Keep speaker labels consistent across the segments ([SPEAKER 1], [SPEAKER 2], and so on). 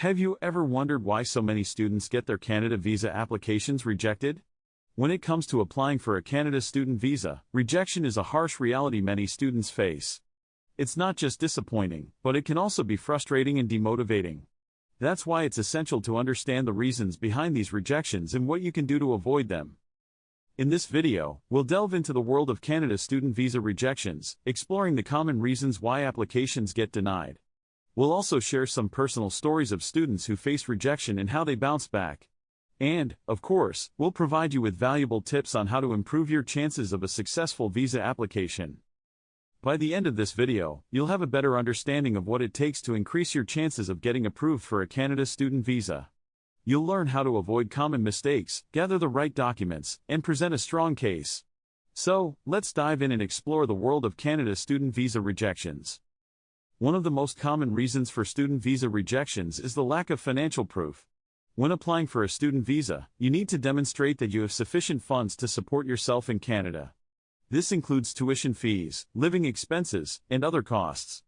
[SPEAKER 1] Have you ever wondered why so many students get their Canada visa applications rejected? When it comes to applying for a Canada student visa, rejection is a harsh reality many students face. It's not just disappointing, but it can also be frustrating and demotivating. That's why it's essential to understand the reasons behind these rejections and what you can do to avoid them. In this video, we'll delve into the world of Canada student visa rejections, exploring the common reasons why applications get denied. We'll also share some personal stories of students who faced rejection and how they bounced back. And, of course, we'll provide you with valuable tips on how to improve your chances of a successful visa application. By the end of this video, you'll have a better understanding of what it takes to increase your chances of getting approved for a Canada student visa. You'll learn how to avoid common mistakes, gather the right documents, and present a strong case. So, let's dive in and explore the world of Canada student visa rejections. One of the most common reasons for student visa rejections is the lack of financial proof. When applying for a student visa, you need to demonstrate that you have sufficient funds to support yourself in Canada. This includes tuition fees, living expenses, and other costs.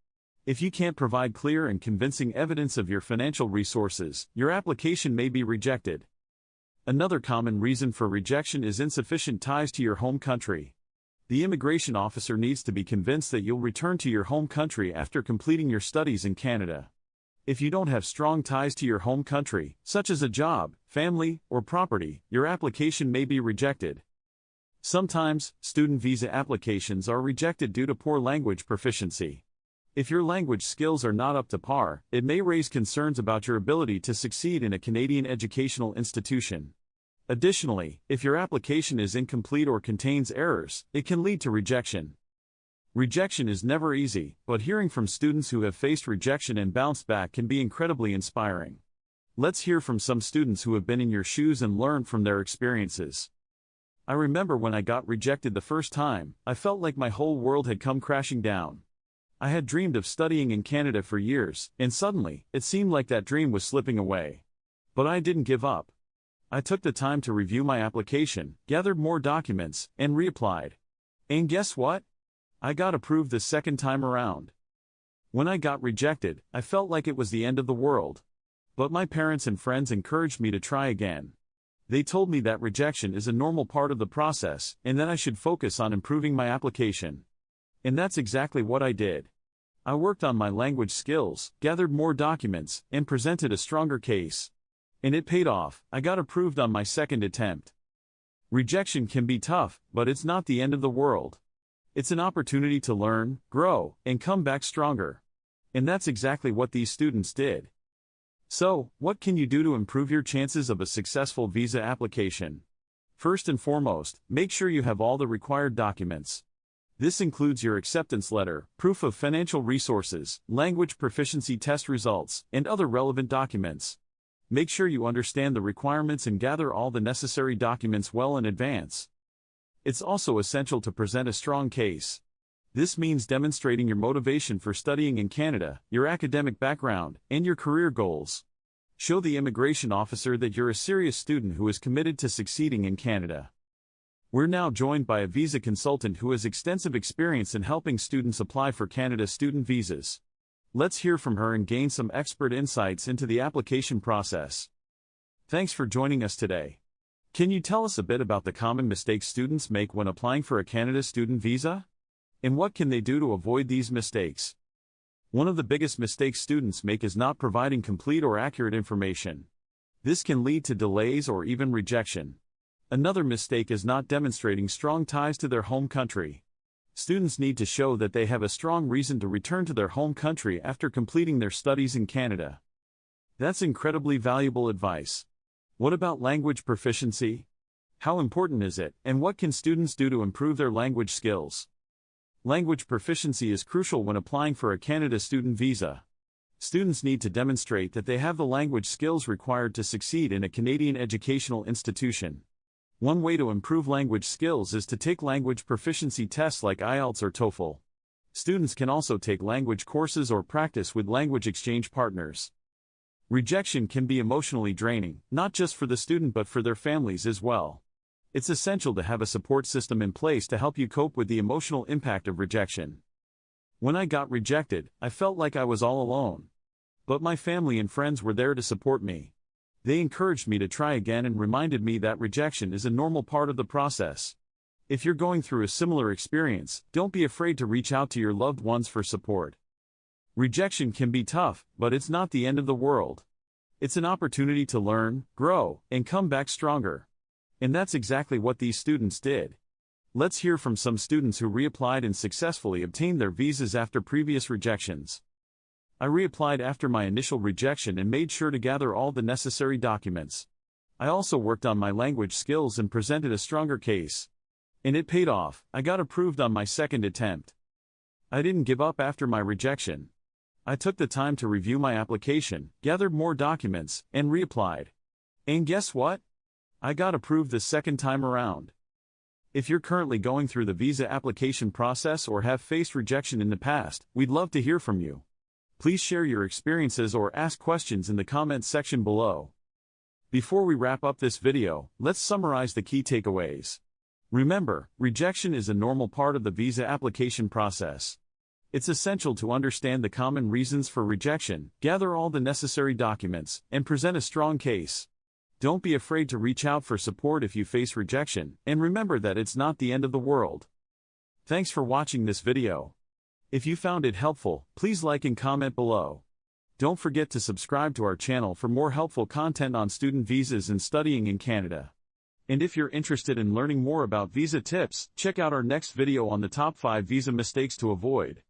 [SPEAKER 1] If you can't provide clear and convincing evidence of your financial resources, your application may be rejected. Another common reason for rejection is insufficient ties to your home country. The immigration officer needs to be convinced that you'll return to your home country after completing your studies in Canada. If you don't have strong ties to your home country, such as a job, family, or property, your application may be rejected. Sometimes, student visa applications are rejected due to poor language proficiency. If your language skills are not up to par, it may raise concerns about your ability to succeed in a Canadian educational institution. Additionally, if your application is incomplete or contains errors, it can lead to rejection. Rejection is never easy, but hearing from students who have faced rejection and bounced back can be incredibly inspiring. Let's hear from some students who have been in your shoes and learn from their experiences. I remember when I got rejected the first time, I felt like my whole world had come crashing down. I had dreamed of studying in Canada for years, and suddenly, it seemed like that dream was slipping away. But I didn't give up. I took the time to review my application, gathered more documents, and reapplied. And guess what? I got approved the second time around. When I got rejected, I felt like it was the end of the world. But my parents and friends encouraged me to try again. They told me that rejection is a normal part of the process, and that I should focus on improving my application. And that's exactly what I did. I worked on my language skills, gathered more documents, and presented a stronger case. And it paid off. I got approved on my second attempt. Rejection can be tough, but it's not the end of the world. It's an opportunity to learn, grow, and come back stronger. And that's exactly what these students did. So, what can you do to improve your chances of a successful visa application? First and foremost, make sure you have all the required documents. This includes your acceptance letter, proof of financial resources, language proficiency test results, and other relevant documents. Make sure you understand the requirements and gather all the necessary documents well in advance. It's also essential to present a strong case. This means demonstrating your motivation for studying in Canada, your academic background, and your career goals. Show the immigration officer that you're a serious student who is committed to succeeding in Canada. We're now joined by a visa consultant who has extensive experience in helping students apply for Canada student visas. Let's hear from her and gain some expert insights into the application process. Thanks for joining us today. Can you tell us a bit about the common mistakes students make when applying for a Canada student visa? And what can they do to avoid these mistakes? One of the biggest mistakes students make is not providing complete or accurate information. This can lead to delays or even rejection. Another mistake is not demonstrating strong ties to their home country. Students need to show that they have a strong reason to return to their home country after completing their studies in Canada. That's incredibly valuable advice. What about language proficiency? How important is it, and what can students do to improve their language skills? Language proficiency is crucial when applying for a Canada student visa. Students need to demonstrate that they have the language skills required to succeed in a Canadian educational institution. One way to improve language skills is to take language proficiency tests like IELTS or TOEFL. Students can also take language courses or practice with language exchange partners. Rejection can be emotionally draining, not just for the student but for their families as well. It's essential to have a support system in place to help you cope with the emotional impact of rejection. When I got rejected, I felt like I was all alone. But my family and friends were there to support me. They encouraged me to try again and reminded me that rejection is a normal part of the process. If you're going through a similar experience, don't be afraid to reach out to your loved ones for support. Rejection can be tough, but it's not the end of the world. It's an opportunity to learn, grow, and come back stronger. And that's exactly what these students did. Let's hear from some students who reapplied and successfully obtained their visas after previous rejections. I reapplied after my initial rejection and made sure to gather all the necessary documents. I also worked on my language skills and presented a stronger case. And it paid off. I got approved on my second attempt. I didn't give up after my rejection. I took the time to review my application, gathered more documents, and reapplied. And guess what? I got approved the second time around. If you're currently going through the visa application process or have faced rejection in the past, we'd love to hear from you. Please share your experiences or ask questions in the comments section below. Before we wrap up this video, let's summarize the key takeaways. Remember, rejection is a normal part of the visa application process. It's essential to understand the common reasons for rejection, gather all the necessary documents, and present a strong case. Don't be afraid to reach out for support if you face rejection, and remember that it's not the end of the world. Thanks for watching this video. If you found it helpful, please like and comment below. Don't forget to subscribe to our channel for more helpful content on student visas and studying in Canada. And if you're interested in learning more about visa tips, check out our next video on the top 5 visa mistakes to avoid.